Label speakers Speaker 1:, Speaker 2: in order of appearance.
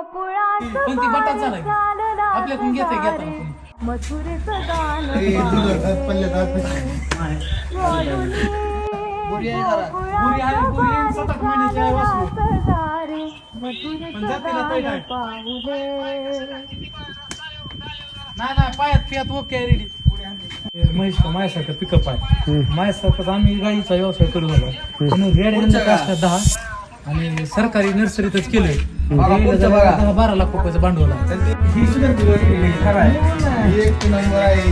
Speaker 1: कोणती बटात झाला की आपल्याकडून घेता बुरी आहे 7-8 महिन्याची आहे वासरू पण जातीला तै काय नाही पायात पियात ओके रेडी माझ्यासारखं पिकअप आहे माझ्यासारखंच आम्ही गाईचा व्यवसाय करू झालो म्हणून रेड्यांचं कास्ट 10 आणि सरकारी नर्सरीतच केलंय 10-12 लाख रुपयाचं भांडवल आहे
Speaker 2: एक नंबर आहे